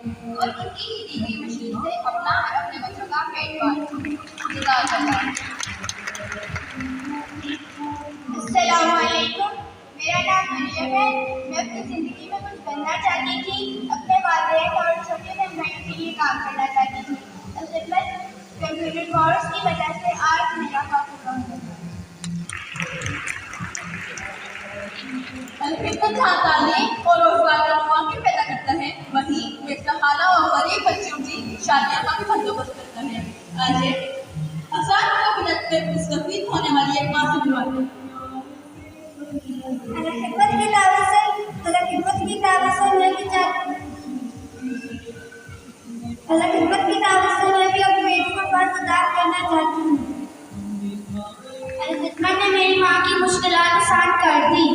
और उनकी ही दी गई मशीन से अपना और अपने बच्चों का पेट गुजार करता है। अस्सलामुअलैकुम, मेरा नाम मरियम है। मैं अपनी ज़िंदगी में कुछ बनना चाहती थी, अपने वालिदैन और छोटे बहन के लिए काम करना चाहती थी। अलखिदमत कंप्यूटर कोर्स की वजह से आज मेरा काम पूरा हो गया। अलखिदमत जहाँ तालीम और रोजगार का मौके पैदा करता है, वहीं बेसहारा और गरीब बच्चों की शादियों का भी बंदोबस्त करता है। आइए आसान काबिलियत में मुस्तफीद होने वाली एक माँ से मिलवाते हैं। अलखिदमत की दावत से अलखिदमत की दावत से मैं भी अलखिदमत की दावत से मैं भी अपने बेटों का फर्ज अदा करना चाहती हूँ। अलखिदमत ने मेरी माँ की मुश्किलात आसान कर दी।